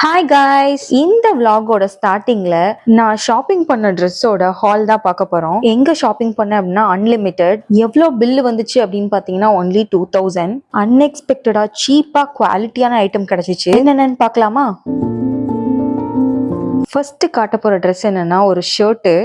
Hi guys, இந்த vlogோட ஸ்டார்டிங்ல நான் ஷாப்பிங் பண்ண ட்ரெஸ்ஸோட ஹால் தான் பார்க்க போறோம். எங்க ஷாப்பிங் பண்ண அப்படின்னா அன்லிமிட்டெட். எவ்வளோ பில்லு வந்துச்சு அப்படின்னு பார்த்தீங்கன்னா ஒன்லி 2000. அன்எக்ஸ்பெக்டடா சீப்பா குவாலிட்டியான ஐட்டம் கிடைச்சிச்சு. என்னென்னு பார்க்கலாமா? ஃபர்ஸ்ட் காட்ட போற ட்ரெஸ் என்னன்னா ஒரு ஷர்ட்டு.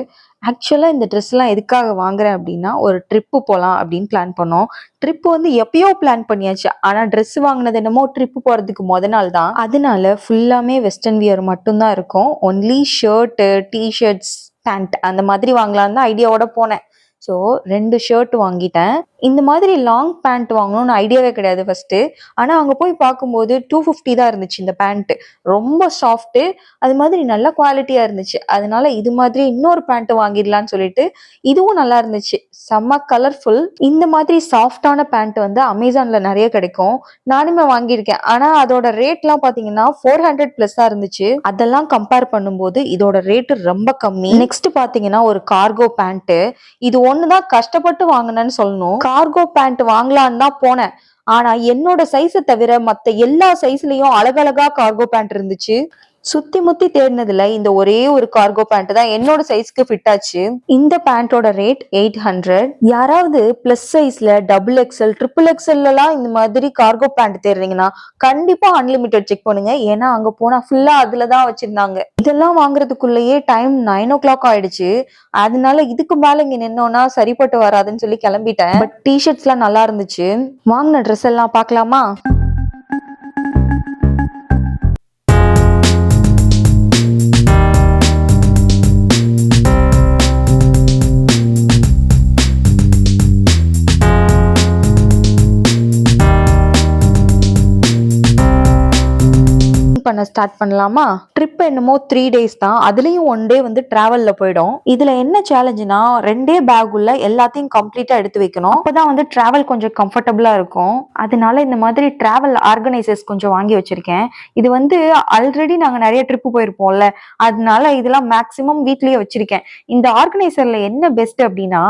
ஆக்சுவலாக இந்த ட்ரெஸ்லாம் எதுக்காக வாங்குறேன் அப்படின்னா ஒரு ட்ரிப்பு போகலாம் அப்படின்னு பிளான் பண்ணோம். ட்ரிப் வந்து எப்பயோ பிளான் பண்ணியாச்சு. ஆனால் ட்ரெஸ் வாங்கினது என்னமோ ட்ரிப்பு போகிறதுக்கு நாள் தான். அதனால ஃபுல்லாமே வெஸ்டர்ன் வியர் மட்டும்தான் இருக்கும். ஒன்லி ஷர்ட்டு, டிஷர்ட்ஸ், பேண்ட் அந்த மாதிரி வாங்கலான்னு தான் ஐடியாவோட போனேன். ஸோ 2 ஷர்ட் வாங்கிட்டேன். இந்த மாதிரி லாங் பேண்ட் வாங்கணும்னு ஐடியாவே கிடையாது ஃபர்ஸ்ட்டு. ஆனால் அங்கே போய் பார்க்கும்போது 250 தான் இருந்துச்சு இந்த பேண்ட்டு. ரொம்ப சாஃப்ட்டு, அது மாதிரி நல்ல குவாலிட்டியாக இருந்துச்சு. அதனால இது மாதிரி இன்னொரு பேண்ட்டு வாங்கிடலான்னு சொல்லிட்டு இதுவும் நல்லா இருந்துச்சு. செம்ம கலர்ஃபுல். இந்த மாதிரி சாஃப்டான பேண்ட் வந்து அமேசானில் நிறைய கிடைக்கும். நானுமே வாங்கியிருக்கேன். ஆனால் அதோட ரேட்லாம் பார்த்தீங்கன்னா 400 ப்ளஸ் தான் இருந்துச்சு. அதெல்லாம் கம்பேர் பண்ணும்போது இதோட ரேட்டு ரொம்ப கம்மி. நெக்ஸ்ட் பார்த்தீங்கன்னா ஒரு கார்கோ பேண்ட்டு. இது ஒண்ணுதான் கஷ்டப்பட்டு வாங்கினேன்னு சொல்லணும். கார்கோ பேண்ட் வாங்கலான்னு தான் போனேன். ஆனா என்னோட சைஸை தவிர மத்த எல்லா சைஸ்லயும் அழகழகா கார்கோ பேண்ட் இருந்துச்சு. சுத்தி முத்தி தேடினதுல இந்த ஒரே ஒரு கார்கோ பேண்ட் தான் என்னோட சைஸ்க்கு ஃபிட் ஆச்சு. இந்த பேண்டோட ரேட் 800. யாராவது பிளஸ் சைஸ்ல டபுள் எக்ஸ்எல், ட்ரிபிள் எக்ஸ்எல் எல்லாம் இந்த மாதிரி கார்கோ பேண்ட் தேடுறீங்கன்னா கண்டிப்பா அன்லிமிட்டெட் செக் பண்ணுங்க. ஏன்னா அங்க போனா ஃபுல்லா அதுலதான் வச்சிருந்தாங்க. இதெல்லாம் வாங்குறதுக்குள்ளேயே டைம் 9 o'clock ஆயிடுச்சு. அதனால இதுக்கு மேல இங்க நின்னோம்னா சரிப்பட்டு வராதுன்னு சொல்லி கிளம்பிட்டேன். பட் டிஷர்ட்ஸ் எல்லாம் நல்லா இருந்துச்சு. வாங்கின ட்ரெஸ் எல்லாம் பார்க்கலாமா? பண்ண ஸ்டார்ட் பண்ணலாமா? ட்ரிப் என்னமோ 3 days தான். அதுலயும் 1 day வந்து டிராவல்ல போயிடும். இதுல என்ன சேலஞ்சுனா 2 பேக் உள்ள எல்லாத்தையும் கம்ப்ளீட்டா எடுத்து வைக்கணும். அப்பதான் வந்து டிராவல் கொஞ்சம் கம்ஃபர்டபுளா இருக்கும். அதனால இந்த மாதிரி டிராவல் ஆர்கனைசர்ஸ் கொஞ்சம் வாங்கி வச்சிருக்கேன். இது வந்து ஆல்ரெடி நாங்க நிறைய ட்ரிப் போயிருப்போம்ல, அதனால இதெல்லாம் மேக்சிமம் வீட்லயே வச்சிருக்கேன். இந்த ஆர்கனைசர்ல என்ன பெஸ்ட் அப்படின்னா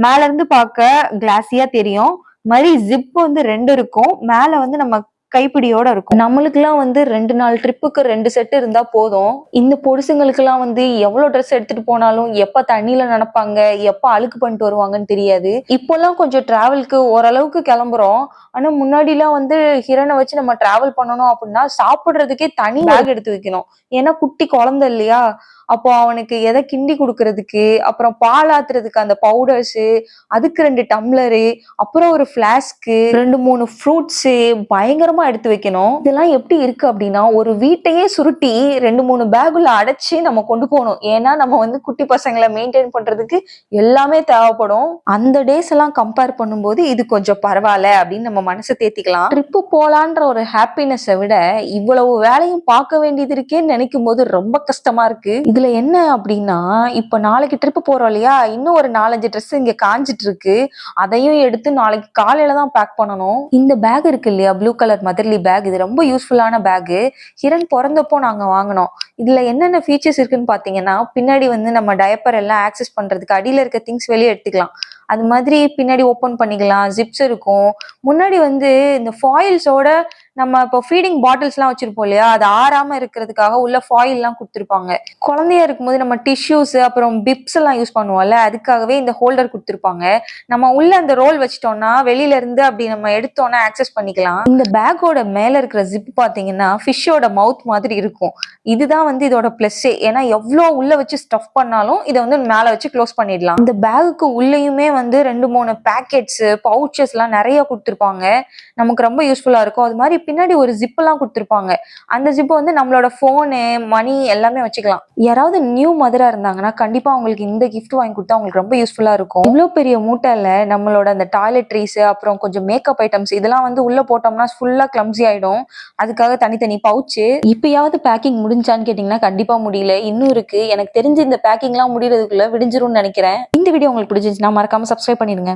மேல இருந்து பார்க்க கிளாஸியா தெரியும். மாதிரி ஜிப் வந்து 2 இருக்கும். மேல வந்து நம்ம கைப்பிடியோட இருக்கும். நம்மளுக்கு எல்லாம் வந்து 2 நாள் ட்ரிப்புக்கு 2 செட் இருந்தா போதும். இந்த பொடுசுங்களுக்கு எல்லாம் வந்து எவ்வளவு ட்ரெஸ் எடுத்துட்டு போனாலும் எப்ப தண்ணியில நடப்பாங்க, எப்ப அழுக்கு பண்ணிட்டு வருவாங்கன்னு தெரியாது. இப்பெல்லாம் கொஞ்சம் டிராவலுக்கு ஓரளவுக்கு கிளம்புறோம். ஆனா முன்னாடி எல்லாம் வந்து ஹிரனை வச்சு நம்ம டிராவல் பண்ணணும் அப்படின்னா சாப்பிடுறதுக்கே தனி பேக் எடுத்து வைக்கணும். ஏன்னா குட்டி குழந்தை இல்லையா? அப்போ அவனுக்கு எதை கிண்டி கொடுக்கறதுக்கு, அப்புறம் பால் ஆத்துறதுக்கு அந்த பவுடர்ஸ், அதுக்கு 2 டம்ளரு, அப்புறம் ஒரு ஃபிளாஸ்க்கு, 2-3 ஃப்ரூட்ஸ் பயங்கரமா எடுத்து வைக்கணும். இதெல்லாம் எப்படி இருக்கு அப்படின்னா ஒரு வீட்டையே சுருட்டி 2-3 பேகுல அடைச்சு நம்ம கொண்டு போகணும். ஏன்னா நம்ம வந்து குட்டி பசங்களை மெயின்டைன் பண்றதுக்கு எல்லாமே தேவைப்படும். அந்த டேஸ் எல்லாம் கம்பேர் பண்ணும்போது இது கொஞ்சம் பரவாயில்ல அப்படின்னு நம்ம மனசை தேத்திக்கலாம். ட்ரிப்பு போலான்ற ஒரு ஹாப்பினஸை விட இவ்வளவு வேலையும் பார்க்க வேண்டியது இருக்கேன்னு நினைக்கும் போது ரொம்ப கஷ்டமா இருக்கு. இதுல என்ன அப்படின்னா இப்ப நாளைக்கு ட்ரிப்பு போறோம் இல்லையா, இன்னும் ஒரு 4-5 ட்ரெஸ் இங்க காஞ்சிட்டு இருக்கு. அதையும் எடுத்து நாளைக்கு காலையில தான் பேக் பண்ணணும். இந்த பேக் இருக்கு இல்லையா, ப்ளூ கலர் மதர்லி பேக், இது ரொம்ப யூஸ்ஃபுல்லான பேக். ஹிரன் பிறந்தப்போ நாங்க வாங்கினோம். இதுல என்னென்ன ஃபீச்சர்ஸ் இருக்குன்னு பாத்தீங்கன்னா பின்னாடி வந்து நம்ம டயப்பர் எல்லாம் ஆக்சஸ் பண்றதுக்கு அடியில இருக்க திங்ஸ் வெளியே எடுத்துக்கலாம். அது மாதிரி பின்னாடி ஓப்பன் பண்ணிக்கலாம். ஜிப்ஸ் இருக்கும். முன்னாடி வந்து இந்த ஃபாயில்ஸோட நம்ம இப்போ ஃபீடிங் பாட்டில்ஸ் எல்லாம் வச்சிருப்போம் இல்லையா, அது ஆறாம இருக்கிறதுக்காக உள்ள ஃபாயில் எல்லாம் கொடுத்துருப்பாங்க. குழந்தையா இருக்கும்போது நம்ம டிஷ்யூஸ் அப்புறம் பிப்ஸ் எல்லாம் யூஸ் பண்ணுவோம்ல, அதுக்காகவே இந்த ஹோல்டர் கொடுத்துருப்பாங்க. நம்ம உள்ள அந்த ரோல் வச்சிட்டோம்னா வெளியில இருந்து அப்படி நம்ம எடுத்தோம்னா ஆக்சஸ் பண்ணிக்கலாம். இந்த பேக்கோட மேல இருக்கிற ஜிப் பாத்தீங்கன்னா ஃபிஷ்ஷோட மவுத் மாதிரி இருக்கும். இதுதான் வந்து இதோட பிளஸ்ஸே. ஏன்னா எவ்வளோ உள்ள வச்சு ஸ்டஃப் பண்ணாலும் இதை வந்து மேல வச்சு க்ளோஸ் பண்ணிடலாம். இந்த பேகுக்கு உள்ளேயுமே வந்து 2-3 பேக்கெட்ஸ், பவுச்சஸ் எல்லாம் நிறைய கொடுத்துருப்பாங்க. நமக்கு ரொம்ப யூஸ்ஃபுல்லா இருக்கும். அது மாதிரி பின்னாடி ஒரு ஜிப் எல்லாம் கொடுத்துருப்பாங்க. அந்த ஜிப் வந்து நம்மளோட போனு, மணி எல்லாமே வச்சுக்கலாம். யாராவது நியூ மதரா இருந்தாங்கன்னா கண்டிப்பா அவங்களுக்கு இந்த கிஃப்ட் வாங்கி கொடுத்தா அவங்களுக்கு ரொம்ப யூஸ்ஃபுல்லா இருக்கும். இவ்வளவு பெரிய மூட்டையில நம்மளோட அந்த டாய்லெட்ரிஸ் அப்புறம் கொஞ்சம் மேக்கப் ஐட்டம்ஸ் இதெல்லாம் வந்து உள்ள போட்டோம்னா ஃபுல்லா கிளம்ஸி ஆயிடும். அதுக்காக தனித்தனி பவுச்சு. இப்பயாவது பேக்கிங் முடிஞ்சான்னு கேட்டீங்கன்னா கண்டிப்பா முடியல, இன்னும் இருக்கு. எனக்கு தெரிஞ்சு இந்த பேக்கிங் எல்லாம் முடியறதுக்குள்ள விடிஞ்சிரும்னு நினைக்கிறேன். இந்த வீடியோ உங்களுக்கு பிடிச்சிருந்துச்சுன்னா மறக்காம சப்ஸ்கிரைப் பண்ணிருங்க.